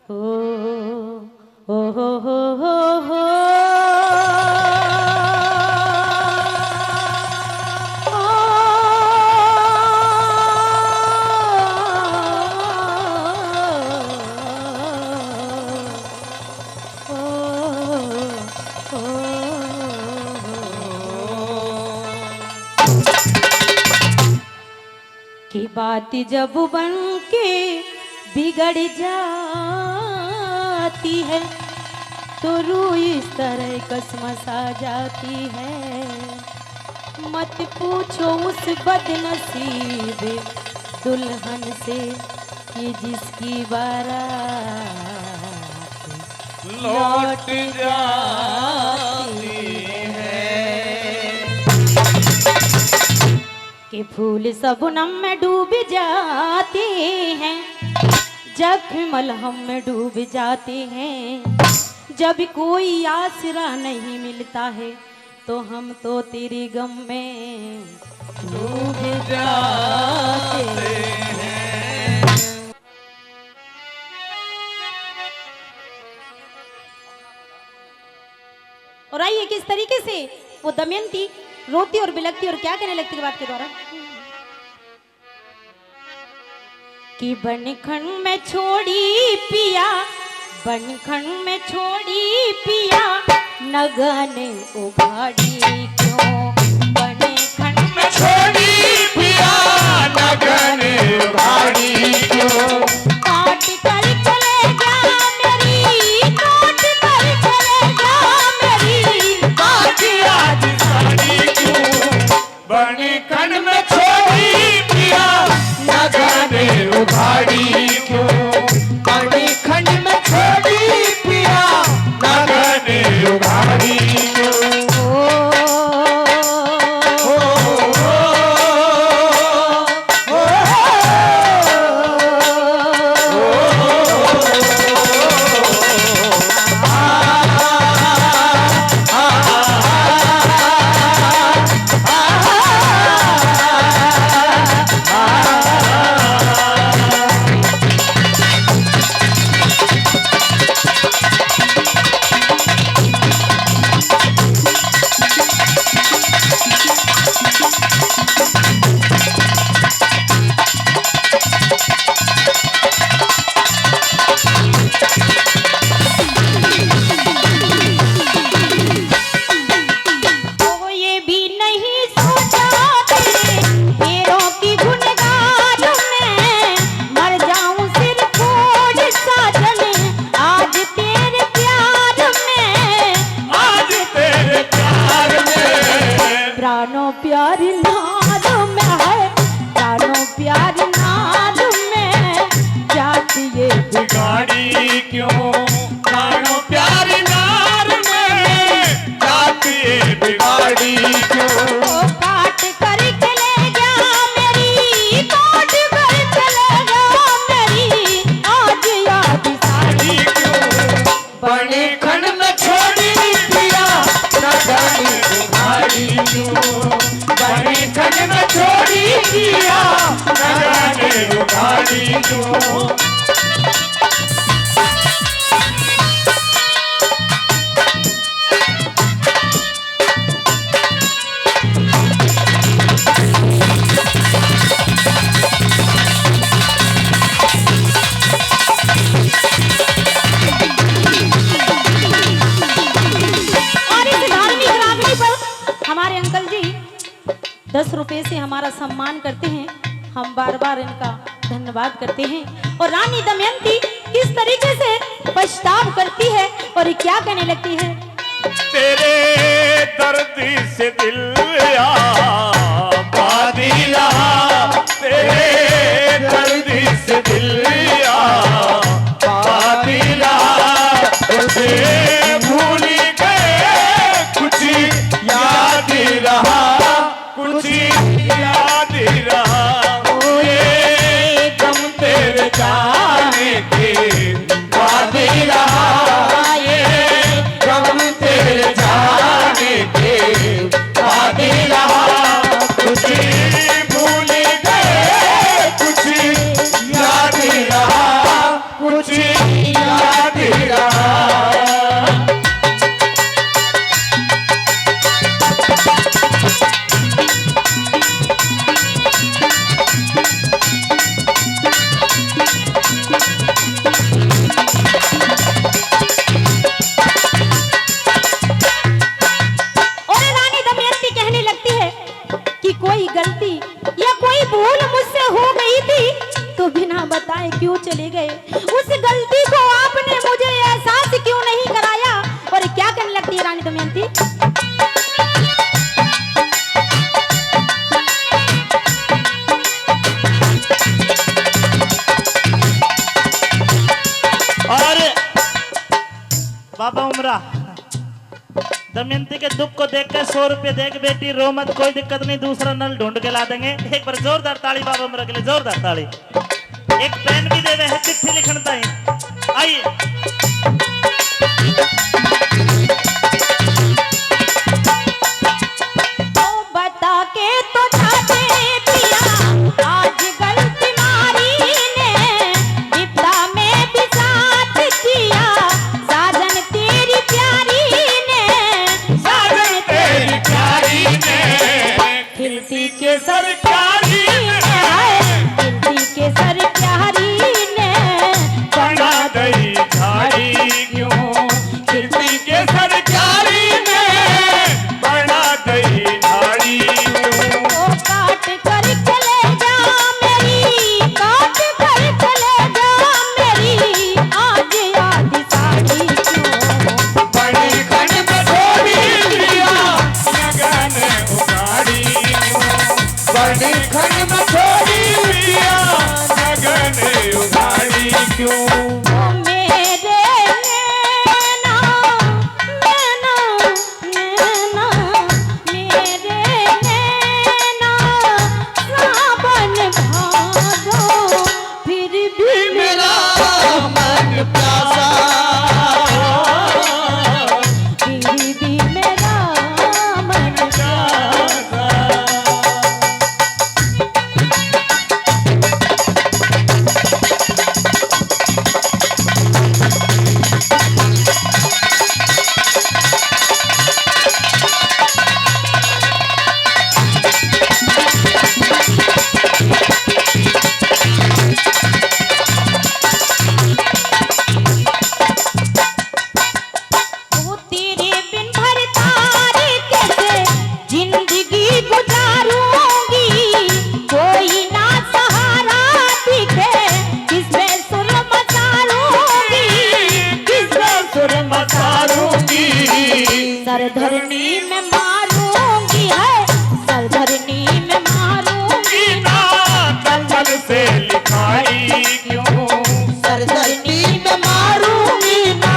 हो हो हो हो हो हो की बात जब बन के बिगड़ जाती है तो रूह इस तरह कसमस आ जाती है। मत पूछो उस बदनसीब दुल्हन से कि जिसकी बारात लौट जाती है कि फूल सबनम में डूब जाते हैं, जख्म मलहम में डूब जाते हैं। जब कोई आसरा नहीं मिलता है तो हम तो तेरे गम में डूब जाते हैं। और आइए किस तरीके से वो दमयंती रोती और बिलकती और क्या कहने लगती है बात के द्वारा कि बनखन में छोड़ी पिया, बनखन में छोड़ी पिया नगने उघाड़ी क्यों, बनखन में छोड़ी पिया नगने उघाड़ी क्यों, काट कर चले जा मेरी, काट कर चले जा मेरी बाकी आज साड़ी क्यों, बनखन में छोड़ी पिया नगने उघाड़ी क्यों, बनखन में छोड़ी पिया नगने उघाड़ी क्यों। प्राणों प्यार नाद में है, प्राणों प्यार नाद में जाती ये बिगाड़ी क्यों, प्राणों प्यार नार में जाती है बिगाड़ी क्यों, काट कर चले जा मेरी, काट कर चले जा मेरी आज याद सारी क्यों, बनखन में छोड़ी पिया नगने उघाड़ी क्यों, बनखन में छोड़ी पिया नगने उघाड़ी क्यों। हमारे अंकल जी 10 रुपए से हमारा सम्मान करते हैं, हम बार बार इनका धन्यवाद करते हैं। और रानी दमयंती किस तरीके से पछताव करती है और क्या कहने लगती है, तेरे दर्द से दिल आबादी रहा, तेरे दर्द से दिल आबादी रहा, उसे भूल गए कुछ याद रहा, कुछ याद रहा, ये गम तेरे जाने के बाद रहा, ये गम तेरे जाने के बाद बाबा उमरा, दमयंती के दुख को देखकर 100 रुपये देख बेटी, रो मत, कोई दिक्कत नहीं, दूसरा नल ढूंढ के ला देंगे। एक बार जोरदार ताली बाबा उमरा के लिए, जोरदार ताली। एक पेन भी दे है चिट्ठी लिखन ताई। आइए बता के तो जाते पिया, आज गलती मारी ने, विपदा में भी साथ किया, साजन तेरी प्यारी ने, साजन तेरी प्यारी ने, खिलती के सर सरकारी ने, खिलती के सर प्यारी ने, बना दई झाड़ी क्यों, खिलती के सरकारी ने, बना दई झाड़ी क्यों। ओ काट कर चले जा मेरी, काट कर चले जा मेरी, आज याद साड़ी क्यों, बड़ी खन में छोड़ी लिया, लगन उगाड़ी क्यों, बड़ी खन में छोड़ी लिया, लगन उगाड़ी क्यों। ओ मेरे नैना, नैना, नैना, मेरे नैना, सावन भादो, फिर भी मेरा मन प्यासा, फिर भी मेरा मन प्यासा। वो तेरे बिन भर तारे कैसे जिंदगी गुजारूंगी, कोई ना सहारा दिखे, किसमें सुर मचारूंगी, किसमें सुर मचारूंगी, सरधरनी में मारूंगी, है सरधरनी में मारूंगी, ना दलदल से लिखाई क्यों, सरधरनी में मारूंगी ना,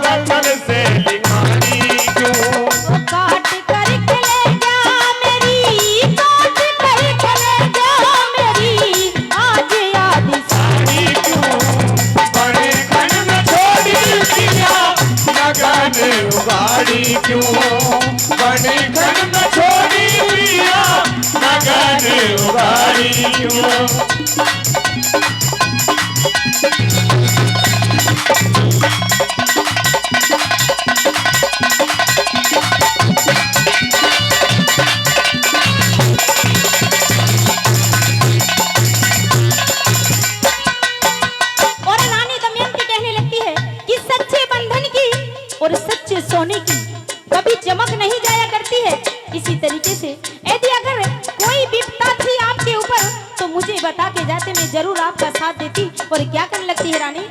दलदल से लिखाई क्यों। वो काट कर चले जा मेरी, काट कर चले जा मेरी, आज याद साड़ी क्यों, बड़े खन में छोड़ी लिया, लगन उगाड़ी क्यों, बड़े खन में छोड़ी लिया, लगन उगाड़ी क्यों। और रानी दमयंती कहने लगती है कि सच्चे बंधन की और सच्चे सोने की कभी चमक नहीं जाया करती है। इसी तरीके से यदि अगर कोई विपदा थी आपके ऊपर तो मुझे बता के जाते, मैं जरूर आपका साथ देती। और क्या करने लगती है रानी,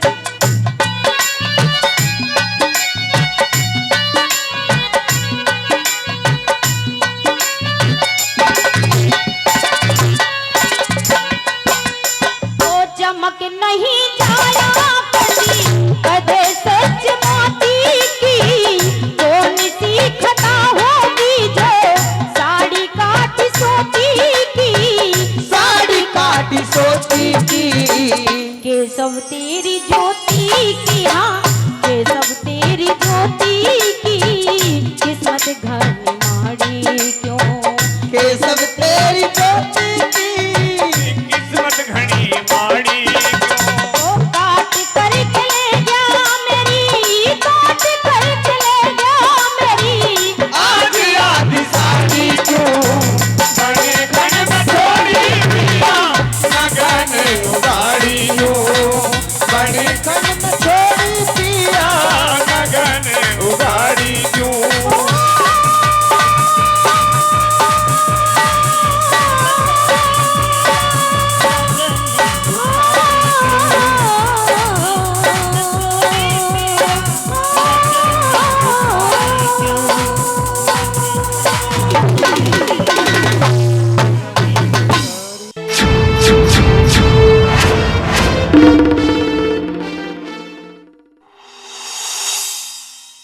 ओ चमक नहीं जाया करती कदे सच मोती की, कौन सी खता होगी जो साड़ी काट सोती की, साड़ी काटी सोती की, केशव तेरी ज्योति की, हाँ केशव तेरी ज्योति की, किस्मत घर में माड़ी क्यों, केशव तेरी ज्योति की, किस्मत घनी माड़ी क्यों। ओ काट कर चले जा मेरी, काट कर चले जा मेरी, आज याद साड़ी क्यों, बड़े खन में छोड़ी लिया, लगन उगाड़ी